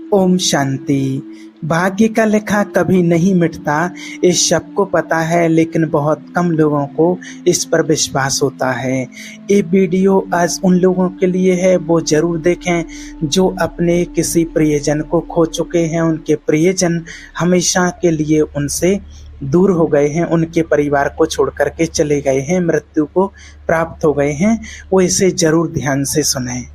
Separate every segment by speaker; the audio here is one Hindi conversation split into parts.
Speaker 1: ओम शांति। भाग्य का लेखा कभी नहीं मिटता, इस सबको पता है, लेकिन बहुत कम लोगों को इस पर विश्वास होता है। ये वीडियो आज उन लोगों के लिए है, वो जरूर देखें जो अपने किसी प्रियजन को खो चुके हैं। उनके प्रियजन हमेशा के लिए उनसे दूर हो गए हैं, उनके परिवार को छोड़ करके चले गए हैं, मृत्यु को प्राप्त हो गए हैं। वो इसे जरूर ध्यान से सुनें।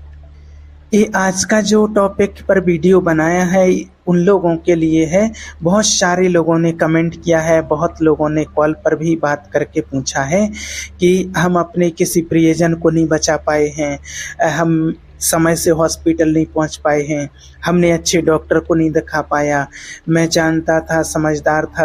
Speaker 1: ये आज का जो टॉपिक पर वीडियो बनाया है उन लोगों के लिए है। बहुत सारे लोगों ने कमेंट किया है, बहुत लोगों ने कॉल पर भी बात करके पूछा है कि हम अपने किसी प्रियजन को नहीं बचा पाए हैं, हम समय से हॉस्पिटल नहीं पहुंच पाए हैं, हमने अच्छे डॉक्टर को नहीं दिखा पाया। मैं जानता था,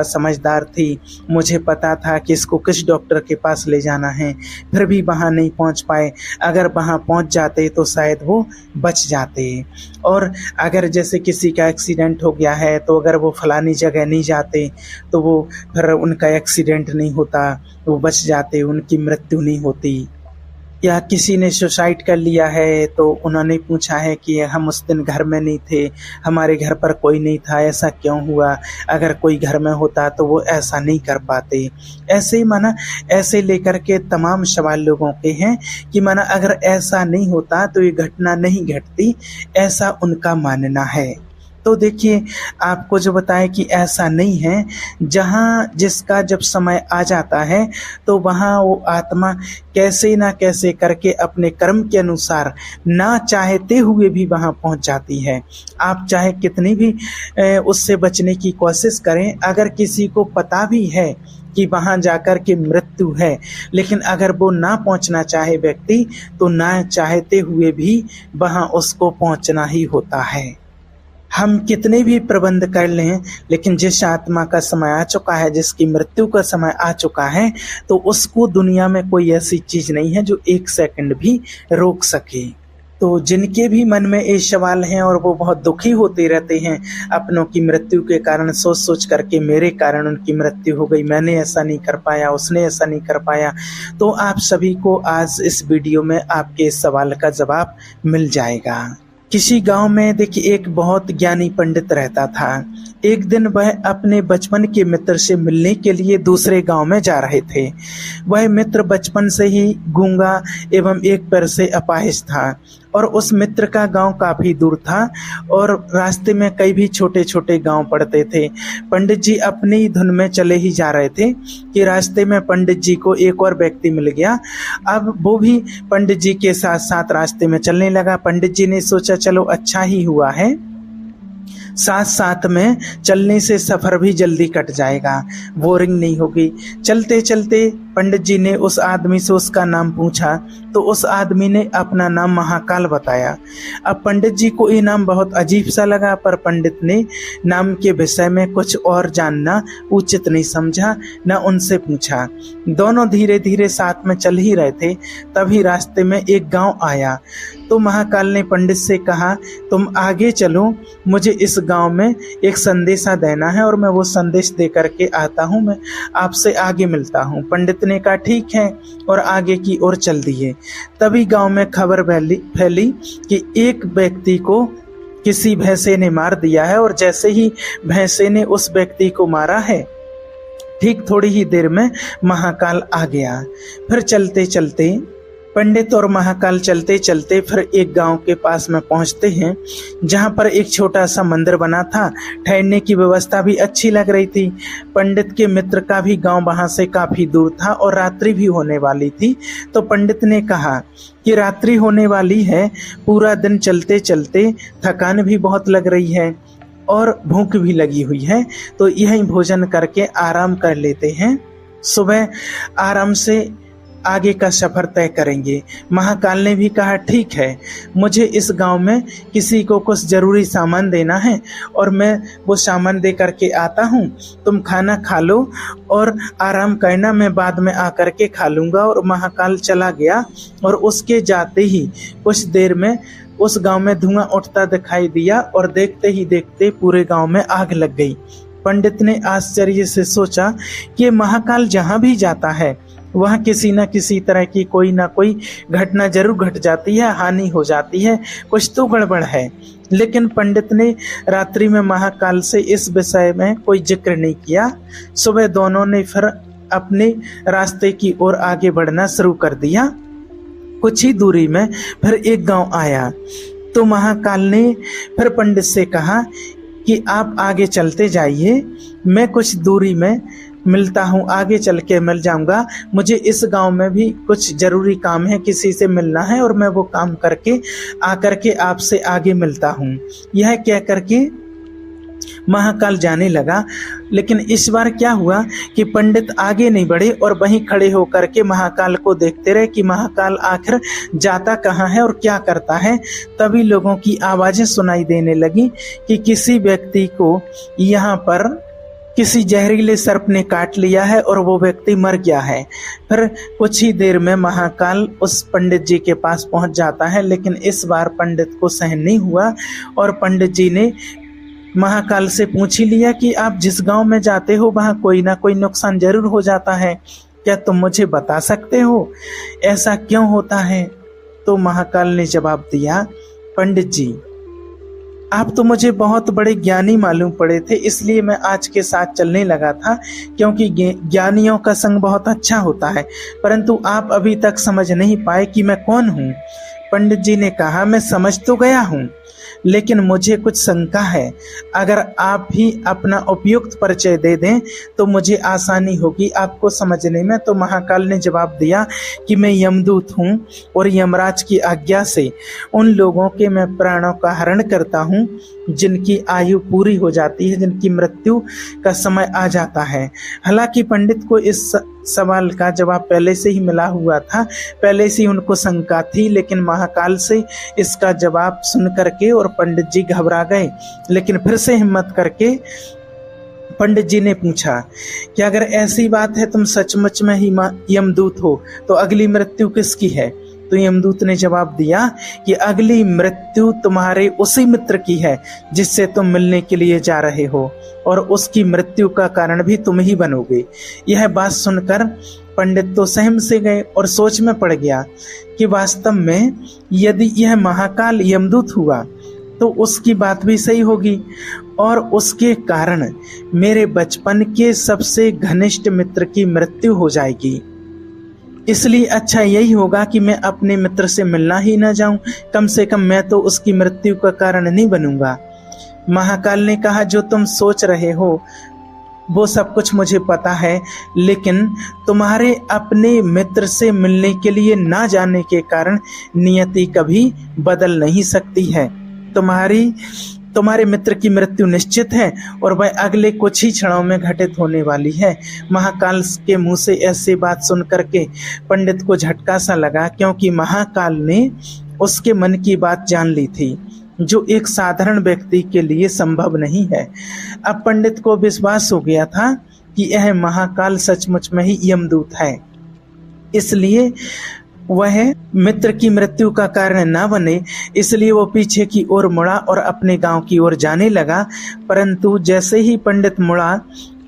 Speaker 1: समझदार थी, मुझे पता था कि इसको किस डॉक्टर के पास ले जाना है, फिर भी वहाँ नहीं पहुंच पाए। अगर वहाँ पहुंच जाते तो शायद वो बच जाते। और अगर जैसे किसी का एक्सीडेंट हो गया है तो अगर वो फलानी जगह नहीं जाते तो वो फिर उनका एक्सीडेंट नहीं होता, वो बच जाते, उनकी मृत्यु नहीं होती। या किसी ने सुसाइड कर लिया है तो उन्होंने पूछा है कि हम उस दिन घर में नहीं थे, हमारे घर पर कोई नहीं था, ऐसा क्यों हुआ? अगर कोई घर में होता तो वो ऐसा नहीं कर पाते। ऐसे ही माना ऐसे लेकर के तमाम सवाल लोगों के हैं कि माना अगर ऐसा नहीं होता तो ये घटना नहीं घटती, ऐसा उनका मानना है। तो देखिए, आपको जो बताएं कि ऐसा नहीं है। जहाँ जिसका जब समय आ जाता है तो वहाँ वो आत्मा कैसे ना कैसे करके अपने कर्म के अनुसार ना चाहते हुए भी वहाँ पहुँच जाती है। आप चाहे कितनी भी उससे बचने की कोशिश करें, अगर किसी को पता भी है कि वहाँ जाकर के मृत्यु है, लेकिन अगर वो ना पहुँचना चाहे व्यक्ति, तो ना चाहते हुए भी वहाँ उसको पहुँचना ही होता है। हम कितने भी प्रबंध कर लें, लेकिन जिस आत्मा का समय आ चुका है, जिसकी मृत्यु का समय आ चुका है, तो उसको दुनिया में कोई ऐसी चीज नहीं है जो एक सेकंड भी रोक सके। तो जिनके भी मन में ये सवाल हैं और वो बहुत दुखी होते रहते हैं अपनों की मृत्यु के कारण, सोच सोच करके मेरे कारण उनकी मृत्यु हो गई, मैंने ऐसा नहीं कर पाया, उसने ऐसा नहीं कर पाया, तो आप सभी को आज इस वीडियो में आपके इस सवाल का जवाब मिल जाएगा। किसी गांव में देखिए एक बहुत ज्ञानी पंडित रहता था। एक दिन वह अपने बचपन के मित्र से मिलने के लिए दूसरे गांव में जा रहे थे। वह मित्र बचपन से ही गूंगा एवं एक पैर से अपाहिज था और उस मित्र का गांव काफी दूर था और रास्ते में कई भी छोटे छोटे गांव पड़ते थे। पंडित जी अपनी धुन में चले ही जा रहे थे कि रास्ते में पंडित जी को एक और व्यक्ति मिल गया। अब वो भी पंडित जी के साथ साथ रास्ते में चलने लगा। पंडित जी ने सोचा चलो अच्छा ही हुआ है, साथ साथ में चलने से सफर भी जल्दी कट जाएगा, बोरिंग नहीं होगी। चलते चलते पंडित जी ने उस आदमी से उसका नाम पूछा तो उस आदमी ने अपना नाम महाकाल बताया। अब पंडित जी को ये नाम बहुत अजीब सा लगा, पर पंडित ने नाम के विषय में कुछ और जानना उचित नहीं समझा, न उनसे पूछा। दोनों धीरे धीरे साथ में चल ही रहे थे, तभी रास्ते में एक गांव आया। तो महाकाल ने पंडित से कहा तुम आगे चलो, मुझे इस गांव में एक संदेशा देना है और मैं वो संदेश दे करके आता हूँ, मैं आपसे आगे मिलता हूँ। पंडित ने कहा ठीक है और आगे की ओर चल दिए। तभी गांव में खबर फैली कि एक व्यक्ति को किसी भैंसे ने मार दिया है और जैसे ही भैंसे ने उस व्यक्ति को मारा है, ठीक थोड़ी ही देर में महाकाल आ गया। फिर चलते चलते पंडित और महाकाल चलते चलते फिर एक गांव के पास में पहुंचते हैं, जहां पर एक छोटा सा मंदिर बना था। ठहरने की व्यवस्था भी अच्छी लग रही थी। पंडित के मित्र का भी गांव वहां से काफी दूर था और रात्रि भी होने वाली थी। तो पंडित ने कहा कि रात्रि होने वाली है, पूरा दिन चलते चलते थकान भी बहुत लग रही है और भूख भी लगी हुई है, तो यही भोजन करके आराम कर लेते हैं, सुबह आराम से आगे का सफर तय करेंगे। महाकाल ने भी कहा ठीक है, मुझे इस गांव में किसी को कुछ जरूरी सामान देना है और मैं वो सामान दे करके आता हूँ, तुम खाना खा लो और आराम करना, मैं बाद में आकर के खा लूँगा। और महाकाल चला गया और उसके जाते ही कुछ देर में उस गांव में धुआं उठता दिखाई दिया और देखते ही देखते पूरे गांव में आग लग गई। पंडित ने आश्चर्य से सोचा कि महाकाल जहाँ भी जाता है वहाँ किसी न किसी तरह की कोई ना कोई घटना जरूर घट जाती है, हानि हो जाती है, कुछ तो गड़बड़ है। लेकिन पंडित ने रात्रि में महाकाल से इस विषय में कोई जिक्र नहीं किया। सुबह दोनों ने फिर अपने रास्ते की ओर आगे बढ़ना शुरू कर दिया। कुछ ही दूरी में फिर एक गांव आया तो महाकाल ने फिर पंडित से कहा कि आप आगे चलते जाइए, मैं कुछ दूरी में मिलता हूँ, आगे चल के मिल जाऊंगा। मुझे इस गांव में भी कुछ जरूरी काम है, किसी से मिलना है और मैं वो काम करके आकर के आपसे आगे मिलता हूँ। यह कह करके महाकाल जाने लगा। लेकिन इस बार क्या हुआ कि पंडित आगे नहीं बढ़े और वहीं खड़े होकर के महाकाल को देखते रहे कि महाकाल आखिर जाता कहाँ है और क्या करता है। तभी लोगों की आवाजें सुनाई देने लगी कि किसी व्यक्ति को यहाँ पर किसी जहरीले सर्प ने काट लिया है और वो व्यक्ति मर गया है। फिर कुछ ही देर में महाकाल उस पंडित जी के पास पहुंच जाता है। लेकिन इस बार पंडित को सहन नहीं हुआ और पंडित जी ने महाकाल से पूछ ही लिया कि आप जिस गांव में जाते हो वहां कोई ना कोई नुकसान जरूर हो जाता है, क्या तुम मुझे बता सकते हो ऐसा क्यों होता है? तो महाकाल ने जवाब दिया, पंडित जी आप तो मुझे बहुत बड़े ज्ञानी मालूम पड़े थे, इसलिए मैं आज के साथ चलने लगा था, क्योंकि ज्ञानियों का संग बहुत अच्छा होता है, परंतु आप अभी तक समझ नहीं पाए कि मैं कौन हूँ। पंडित जी ने कहा, मैं समझ तो गया हूँ, लेकिन मुझे कुछ शंका है। अगर आप ही अपना उपयुक्त परिचय दे दें तो मुझे आसानी होगी आपको समझने में। तो महाकाल ने जवाब दिया कि मैं यमदूत हूँ और यमराज की आज्ञा से उन लोगों के मैं प्राणों का हरण करता हूँ जिनकी आयु पूरी हो जाती है, जिनकी मृत्यु का समय आ जाता है। हालांकि पंडित को इस सवाल का जवाब पहले से ही मिला हुआ था, पहले से ही उनको शंका थी, लेकिन महाकाल से इसका जवाब सुन करके और पंडित जी घबरा गए। लेकिन फिर से हिम्मत करके पंडित जी ने पूछा कि अगर ऐसी बात है तुम सचमुच में ही यमदूत हो तो अगली मृत्यु किसकी है? तो यमदूत ने जवाब दिया कि अगली मृत्यु तुम्हारे उसी मित्र की है जिससे तुम मिलने के लिए जा रहे हो, और उसकी मृत्यु का कारण भी तुम ही बनोगे। यह बात सुनकर पंडित तो सहम से गए और सोच में पड़ गया कि वास्तव में यदि यह महाकाल यमदूत हुआ तो उसकी बात भी सही होगी और उसके कारण मेरे बचपन के सबसे घनिष्ठ मित्र की मृत्यु हो जाएगी। इसलिए अच्छा यही होगा कि मैं अपने मित्र से मिलना ही न जाऊं, कम से कम मैं तो उसकी मृत्यु का कारण नहीं बनूंगा। महाकाल ने कहा, जो तुम सोच रहे हो वो सब कुछ मुझे पता है, लेकिन तुम्हारे अपने मित्र से मिलने के लिए ना जाने के कारण नियति कभी बदल नहीं सकती है। तुम्हारे मित्र की मृत्यु निश्चित है और वह अगले कुछ ही क्षणों में घटित होने वाली है। महाकाल के मुंह से ऐसी बात सुन करके पंडित को झटका सा लगा, क्योंकि महाकाल ने उसके मन की बात जान ली थी, जो एक साधारण व्यक्ति के लिए संभव नहीं है। अब पंडित को विश्वास हो गया था कि यह महाकाल सचमुच में ही यमदूत है, इसलिए वह मित्र की मृत्यु का कारण न बने, इसलिए वो पीछे की ओर मुड़ा और अपने गांव की ओर जाने लगा। परंतु जैसे ही पंडित मुड़ा,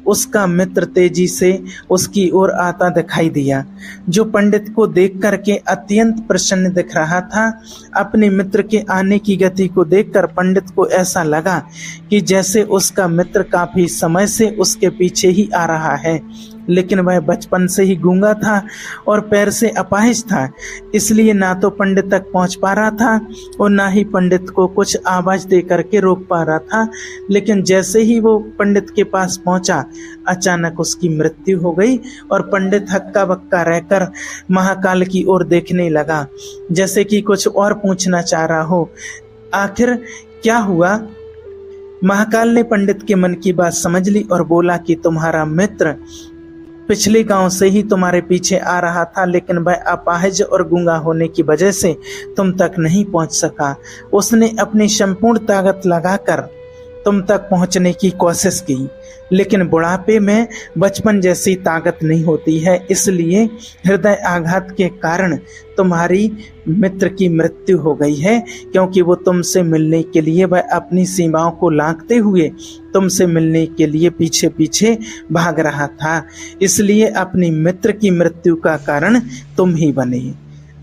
Speaker 1: उसका मित्र तेजी से उसकी ओर आता दिखाई दिया, जो पंडित को देख करके अत्यंत प्रसन्न दिख रहा था। अपने मित्र के आने की गति को देखकर पंडित को ऐसा लगा कि जैसे उसका मित्र काफी समय से उसके पीछे ही आ रहा है, लेकिन वह बचपन से ही गूंगा था और पैर से अपाहिज था, इसलिए ना तो पंडित तक पहुंच पा रहा था और ना ही पंडित को कुछ आवाज दे करके रोक पा रहा था। लेकिन जैसे ही वो पंडित के पास पहुंचा, अचानक उसकी मृत्यु हो गई और पंडित हक्का बक्का रहकर महाकाल की ओर देखने लगा, जैसे कि कुछ और पूछना चाह रहा हो। आखिर क्या हुआ? महाकाल ने पंडित के मन की बात समझ ली और बोला कि तुम्हारा मित्र पिछले गांव से ही तुम्हारे पीछे आ रहा था, लेकिन वह अपाहिज और गूंगा होने की वजह से तुम तक नहीं पहुंच सका। उसने अपनी संपूर्ण ताकत लगाकर तुम तक पहुंचने की कोशिश की, लेकिन बुढ़ापे में बचपन जैसी ताकत नहीं होती है, इसलिए हृदय आघात के कारण तुम्हारी मित्र की मृत्यु हो गई है, क्योंकि वो तुमसे मिलने के लिए वह अपनी सीमाओं को लांघते हुए तुमसे मिलने के लिए पीछे पीछे भाग रहा था, इसलिए अपनी मित्र की मृत्यु का कारण तुम ही बने।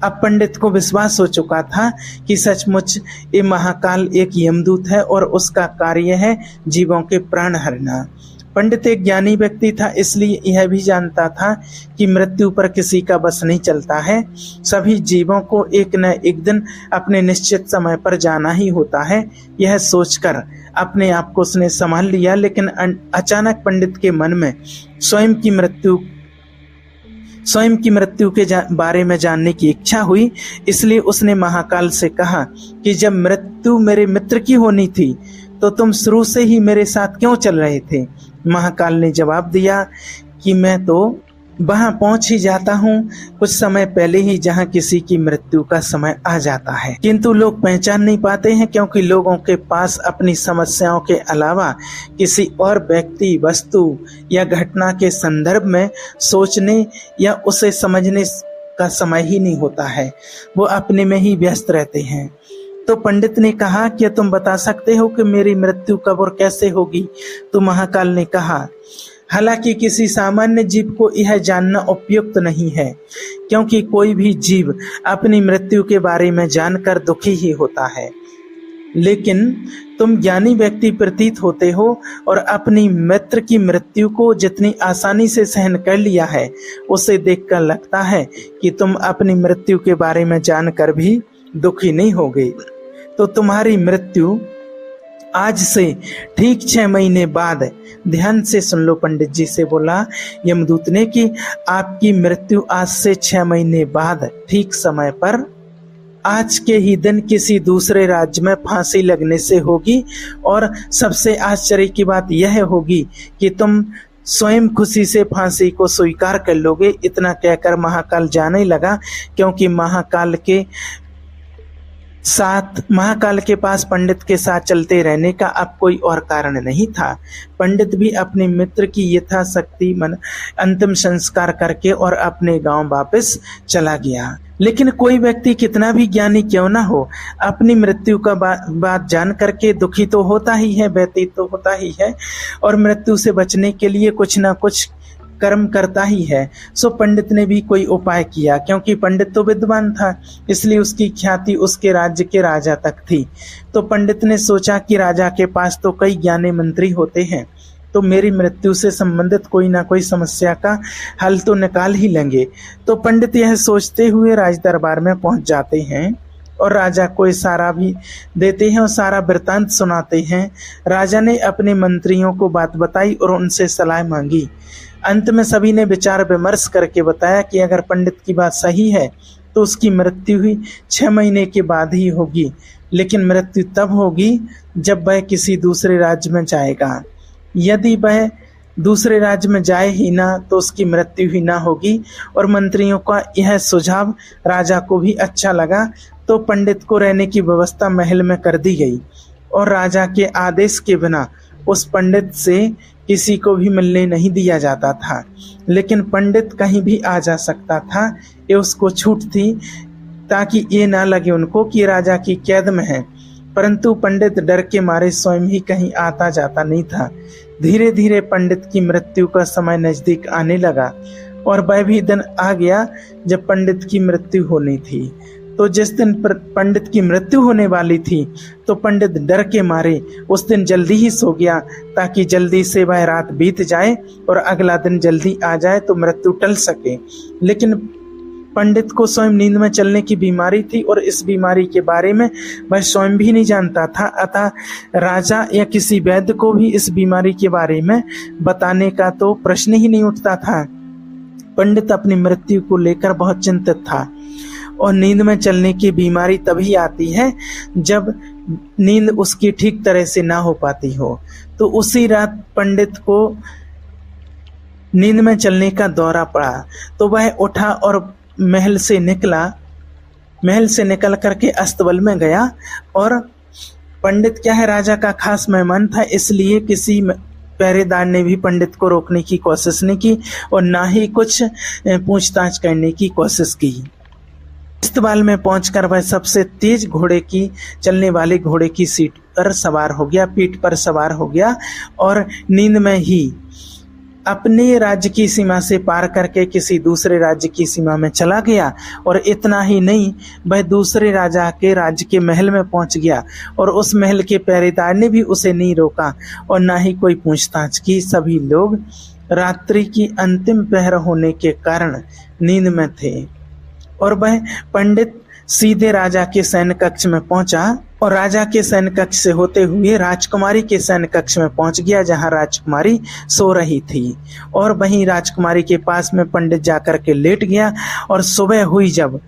Speaker 1: अब पंडित को विश्वास हो चुका था कि सचमुच ये महाकाल एक यमदूत है और उसका कार्य है जीवों के प्राण हरना। पंडित एक ज्ञानी व्यक्ति था, इसलिए यह भी जानता था कि मृत्यु पर किसी का बस नहीं चलता है। सभी जीवों को एक न एक दिन अपने निश्चित समय पर जाना ही होता है। यह सोचकर अपने आप को उसने संभाल लिया, लेकिन अचानक पंडित के मन में स्वयं की मृत्यु के बारे में जानने की इच्छा हुई। इसलिए उसने महाकाल से कहा कि जब मृत्यु मेरे मित्र की होनी थी तो तुम शुरू से ही मेरे साथ क्यों चल रहे थे? महाकाल ने जवाब दिया कि मैं तो वहां पहुंच ही जाता हूं कुछ समय पहले ही जहां किसी की मृत्यु का समय आ जाता है, किंतु लोग पहचान नहीं पाते हैं क्योंकि लोगों के पास अपनी समस्याओं के अलावा किसी और व्यक्ति, वस्तु या घटना के संदर्भ में सोचने या उसे समझने का समय ही नहीं होता है। वो अपने में ही व्यस्त रहते हैं। तो पंडित ने कहा कि तुम बता सकते हो कि मेरी मृत्यु कब और कैसे होगी? तो महाकाल ने कहा, हालांकि किसी सामान्य जीव को यह जानना उपयुक्त नहीं है, क्योंकि कोई भी जीव अपनी मृत्यु के बारे में जानकर दुखी ही होता है। लेकिन तुम ज्ञानी व्यक्ति प्रतीत होते हो और अपनी मित्र की मृत्यु को जितनी आसानी से सहन कर लिया है, उसे देखकर लगता है कि तुम अपनी मृत्यु के बारे में जानकर भी दुखी नहीं होगे। तो तुम्हारी मृत्यु आज से ठीक 6 महीने बाद, ध्यान से सुन लो, पंडित जी से बोला यमदूत ने कि आपकी मृत्यु आज से 6 महीने बाद ठीक समय पर आज के ही दिन किसी दूसरे राज्य में फांसी लगने से होगी। और सबसे आश्चर्य की बात यह होगी कि तुम स्वयं खुशी से फांसी को स्वीकार कर लोगे। इतना कहकर महाकाल जाने लगा, क्योंकि महाकाल के पास पंडित के साथ चलते रहने का अब कोई और कारण नहीं था। पंडित भी अपने मित्र की यथाशक्ति अंतिम संस्कार करके और अपने गांव वापस चला गया। लेकिन कोई व्यक्ति कितना भी ज्ञानी क्यों ना हो, अपनी मृत्यु का बात जान करके दुखी तो होता ही है, व्यतीत तो होता ही है, और मृत्यु से बचने के लिए कुछ ना कुछ कर्म करता ही है। सो पंडित ने भी कोई उपाय किया, क्योंकि पंडित तो विद्वान था, इसलिए उसकी ख्याति उसके राज्य के राजा तक थी। तो पंडित ने सोचा कि राजा के पास तो कई ज्ञानी मंत्री होते हैं, तो मेरी मृत्यु से संबंधित कोई ना कोई समस्या का हल तो निकाल ही लेंगे। तो पंडित यह सोचते हुए राज दरबार में पहुंच जाते हैं और राजा को इशारा भी देते हैं और सारा वृतांत सुनाते हैं। राजा ने अपने मंत्रियों को बात बताई और उनसे सलाह मांगी। अंत में सभी ने विचार विमर्श करके बताया कि अगर पंडित की बात सही है तो उसकी मृत्यु ही 6 महीने के बाद ही होगी, लेकिन मृत्यु तब होगी जब वह किसी दूसरे राज्य में जाएगा। यदि वह दूसरे राज्य में जाए ही ना तो उसकी मृत्यु ही ना होगी। और मंत्रियों का यह सुझाव राजा को भी अच्छा लगा। तो पंडित को रहने की व्यवस्था महल में कर दी गई और राजा के आदेश के बिना उस पंडित से किसी को भी मिलने नहीं दिया जाता था। लेकिन पंडित कहीं भी आ जा सकता था, ये उसको छूट थी, ताकि ये ना लगे उनको कि राजा की कैद में है। परंतु पंडित डर के मारे स्वयं ही कहीं आता जाता नहीं था। धीरे धीरे पंडित की मृत्यु का समय नजदीक आने लगा और वह भी दिन आ गया जब पंडित की मृत्यु होनी थी। तो जिस दिन पंडित की मृत्यु होने वाली थी तो पंडित डर के मारे उस दिन जल्दी ही सो गया, ताकि जल्दी से वह रात बीत जाए और अगला दिन जल्दी आ जाए तो मृत्यु टल सके। लेकिन पंडित को स्वयं नींद में चलने की बीमारी थी और इस बीमारी के बारे में वह स्वयं भी नहीं जानता था। अतः राजा या किसी वैद्य को भी इस बीमारी के बारे में बताने का तो प्रश्न ही नहीं उठता था। पंडित अपनी मृत्यु को लेकर बहुत चिंतित था। और नींद में चलने की बीमारी तभी आती है जब नींद उसकी ठीक तरह से ना हो पाती हो। तो उसी रात पंडित को नींद में चलने का दौरा पड़ा। तो वह उठा और महल से निकल करके अस्तबल में गया। और पंडित क्या है, राजा का खास मेहमान था, इसलिए किसी पहरेदार ने भी पंडित को रोकने की कोशिश नहीं की और ना ही कुछ पूछताछ करने की कोशिश की। अस्तबल में पहुंचकर वह सबसे तेज चलने वाले घोड़े की सीट पर सवार हो गया, पीठ पर सवार हो गया और नींद में ही अपने राज्य की सीमा से पार करके किसी दूसरे राज्य की सीमा में चला गया। और इतना ही नहीं, वह दूसरे राजा के राज्य के महल में पहुंच गया और उस महल के पहरेदार ने भी उसे नहीं रोका और ना ही कोई पूछताछ की। सभी लोग रात्रि की अंतिम पहर होने के कारण नींद में थे और वह पंडित सीधे राजा के सैन्य कक्ष में पहुंचा और राजा के सैन्य कक्ष से होते हुए राजकुमारी के सैन्य कक्ष में पहुंच गया, जहां राजकुमारी सो रही थी। और वहीं राजकुमारी के पास में पंडित जाकर के लेट गया। और सुबह हुई जब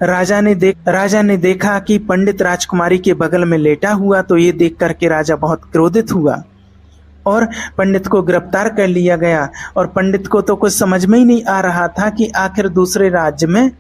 Speaker 1: राजा ने देखा कि पंडित राजकुमारी के बगल में लेटा हुआ, तो ये देख करके राजा बहुत क्रोधित हुआ और पंडित को गिरफ्तार कर लिया गया। और पंडित को तो कुछ समझ में ही नहीं आ रहा था कि आखिर दूसरे राज्य में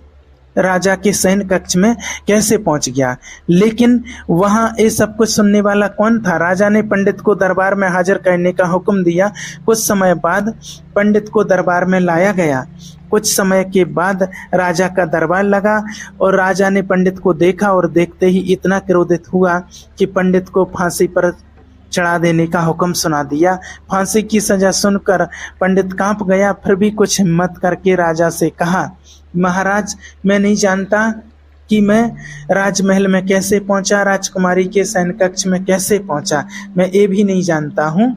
Speaker 1: राजा के सैन्य कक्ष में कैसे पहुंच गया। लेकिन वहां ये सब कुछ सुनने वाला कौन था? राजा ने पंडित को दरबार में हाजिर करने का हुक्म दिया। कुछ समय बाद पंडित को दरबार में लाया गया। कुछ समय के बाद राजा का दरबार लगा और राजा ने पंडित को देखा और देखते ही इतना क्रोधित हुआ कि पंडित को फांसी पर चढ़ा देने का हुक्म सुना दिया। फांसी की सजा सुनकर पंडित कांप गया, फिर भी कुछ हिम्मत करके राजा से कहा, महाराज, मैं नहीं जानता कि मैं राजमहल में कैसे पहुंचा, राजकुमारी के सैन्य कक्ष में कैसे पहुंचा, मैं ये भी नहीं जानता हूं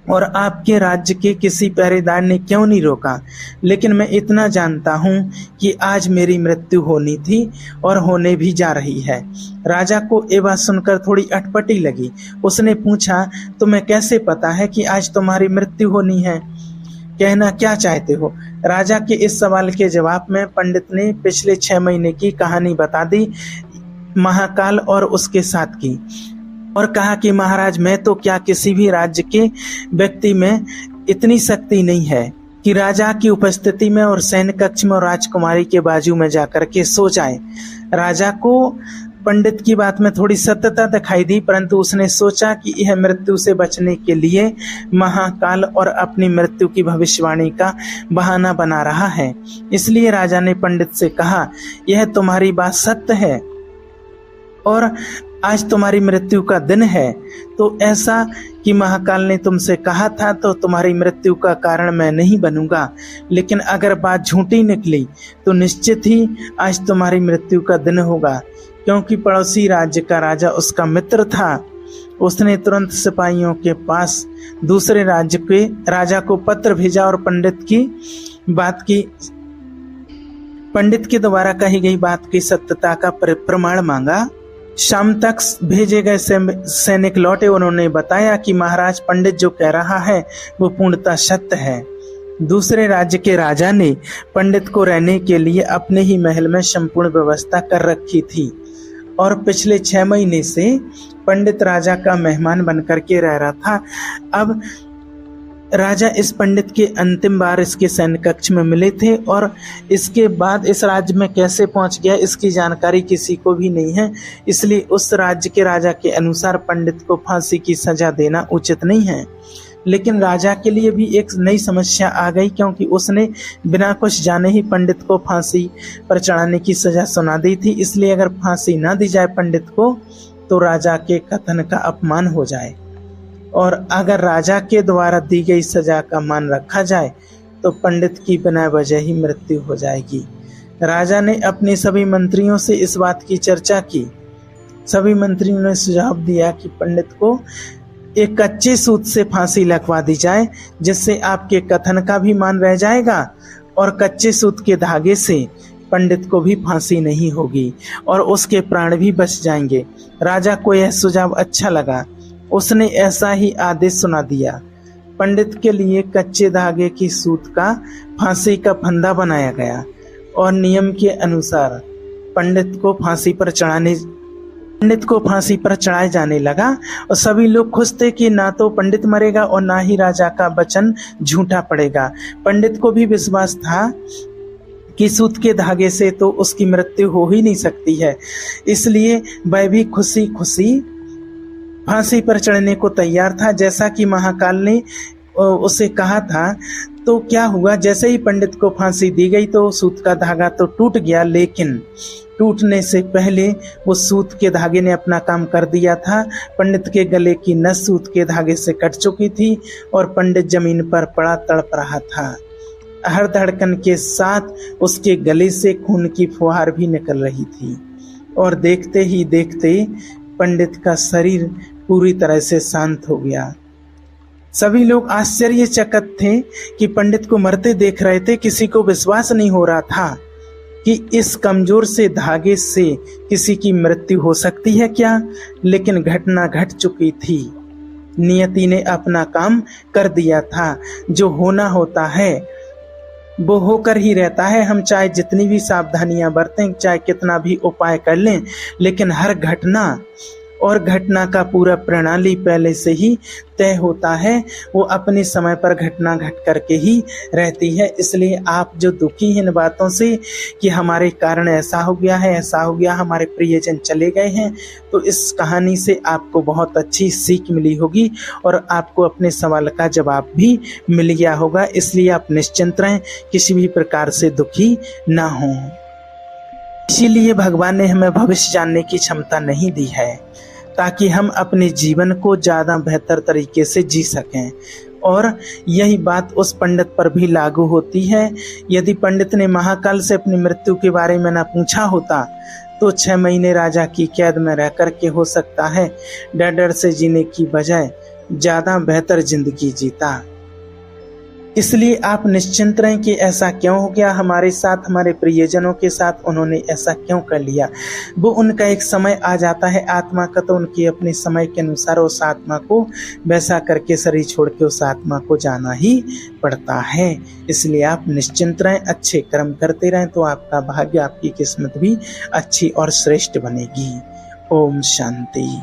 Speaker 1: और आपके राज्य के किसी पहरेदार ने क्यों नहीं रोका। लेकिन मैं इतना जानता हूं कि आज मेरी मृत्यु होनी थी और होने भी जा रही है। राजा को ये बात सुनकर थोड़ी अटपटी लगी। उसने पूछा, तुम्हें कैसे पता है कि आज तुम्हारी मृत्यु होनी है? कहना क्या चाहते हो? राजा के इस सवाल के जवाब में पंडित ने पिछले 6 महीने की कहानी बता दी, महाकाल और उसके साथ की, और कहा कि महाराज, मैं तो क्या, किसी भी राज्य के व्यक्ति में इतनी शक्ति नहीं है कि राजा की उपस्थिति में और सैन्य कक्ष में और राजकुमारी के बाजू में जाकर के सो जाए। राजा को पंडित की बात में थोड़ी सत्यता दिखाई दी, परंतु उसने सोचा कि यह मृत्यु से बचने के लिए महाकाल और अपनी मृत्यु की भविष्यवाणी का बहाना बना रहा है। इसलिए राजा ने पंडित से कहा, यह तुम्हारी बात सत्य है और आज तुम्हारी मृत्यु का दिन है, तो ऐसा कि महाकाल ने तुमसे कहा था तो तुम्हारी मृत्यु का कारण मैं नहीं बनूंगा। लेकिन अगर बात झूठी निकली तो निश्चित ही आज तुम्हारी मृत्यु का दिन होगा, क्योंकि पड़ोसी राज्य का राजा उसका मित्र था। उसने तुरंत सिपाहियों के पास दूसरे राज्य के राजा को पत्र भेजा और पंडित के द्वारा कही गई बात की सत्यता का प्रमाण मांगा। शाम तक भेजे गए सैनिक लौटे। उन्होंने बताया कि महाराज, पंडित जो कह रहा है वो पूर्णतः सत्य है। दूसरे राज्य के राजा ने पंडित को रहने के लिए अपने ही महल में संपूर्ण व्यवस्था कर रखी थी और पिछले 6 महीने से पंडित राजा का मेहमान बनकर के रह रहा था। अब राजा इस पंडित के अंतिम बार इसके सैन्य कक्ष में मिले थे और इसके बाद इस राज्य में कैसे पहुंच गया इसकी जानकारी किसी को भी नहीं है। इसलिए उस राज्य के राजा के अनुसार पंडित को फांसी की सजा देना उचित नहीं है। लेकिन राजा के लिए भी एक नई समस्या आ गई, क्योंकि उसने बिना कुछ जाने ही पंडित को फांसी पर चढ़ाने की सजा सुना दी थी। इसलिए अगर फांसी ना दी जाए पंडित को तो राजा के कथन का अपमान हो जाए, और अगर राजा के द्वारा दी गई सजा का मान रखा जाए तो पंडित की बिना वजह ही मृत्यु हो जाएगी। राजा ने अपने सभी मंत्रियों से इस बात की चर्चा की। सभी मंत्रियों ने सुझाव दिया कि पंडित को एक कच्चे सूत से फांसी लगवा दी जाए, जिससे आपके कथन का भी मान रह जाएगा और कच्चे सूत के धागे से पंडित को भी फांसी नहीं होगी और उसके प्राण भी बच जाएंगे। राजा को यह सुझाव अच्छा लगा। उसने ऐसा ही आदेश सुना दिया। पंडित के लिए कच्चे धागे की सूत का फांसी का फंदा बनाया गया और नियम के अनुसार पंडित को फांसी पर चढ़ाया जाने लगा। और सभी लोग खुश थे कि ना तो पंडित मरेगा और ना ही राजा का वचन झूठा पड़ेगा। पंडित को भी विश्वास था कि सूत के धागे से तो उसकी मृत्यु हो ही नहीं सकती है। इसलिए वह भी खुशी खुशी फांसी पर चढ़ने को तैयार था, जैसा कि महाकाल ने उसे कहा था। तो क्या हुआ, जैसे ही पंडित को फांसी दी गई तो सूत का धागा तो टूट गया, लेकिन टूटने से पहले वो सूत के धागे ने अपना काम कर दिया था। पंडित के गले की नस सूत के धागे से कट चुकी थी और पंडित जमीन पर पड़ा तड़प रहा था। हर धड़कन के साथ उसके गले से खून की फुहार भी निकल रही थी और देखते ही देखते पंडित का शरीर पूरी तरह से शांत हो गया। सभी लोग आश्चर्यचकित थे कि पंडित को मरते देख रहे थे। किसी को विश्वास नहीं हो रहा था कि इस कमजोर से धागे से किसी की मृत्यु हो सकती है क्या, लेकिन घटना घट चुकी थी। नियति ने अपना काम कर दिया था। जो होना होता है वो होकर ही रहता है। हम चाहे जितनी भी सावधानियां बरतें, चाहे कितना भी उपाय कर लें, लेकिन हर घटना और घटना का पूरा प्रणाली पहले से ही तय होता है। वो अपने समय पर घटना घट करके ही रहती है। इसलिए आप जो दुखी हैं इन बातों से कि हमारे कारण ऐसा हो गया है, ऐसा हो गया, हमारे प्रियजन चले गए हैं, तो इस कहानी से आपको बहुत अच्छी सीख मिली होगी और आपको अपने सवाल का जवाब भी मिल गया होगा। इसलिए आप निश्चिंत रहें, किसी भी प्रकार से दुखी ना हों। इसीलिए भगवान ने हमें भविष्य जानने की क्षमता नहीं दी है, ताकि हम अपने जीवन को ज़्यादा बेहतर तरीके से जी सकें। और यही बात उस पंडित पर भी लागू होती है। यदि पंडित ने महाकाल से अपनी मृत्यु के बारे में न पूछा होता तो 6 महीने राजा की कैद में रह कर के हो सकता है डर डर से जीने की बजाय ज़्यादा बेहतर जिंदगी जीता। इसलिए आप निश्चिंत रहें कि ऐसा क्यों हो गया हमारे साथ, हमारे प्रियजनों के साथ, उन्होंने ऐसा क्यों कर लिया। वो उनका एक समय आ जाता है आत्मा का, तो उनके अपने समय के अनुसार उस आत्मा को वैसा करके शरीर छोड़ के उस आत्मा को जाना ही पड़ता है। इसलिए आप निश्चिंत रहें, अच्छे कर्म करते रहें तो आपका भाग्य, आपकी किस्मत भी अच्छी और श्रेष्ठ बनेगी। ओम शांति।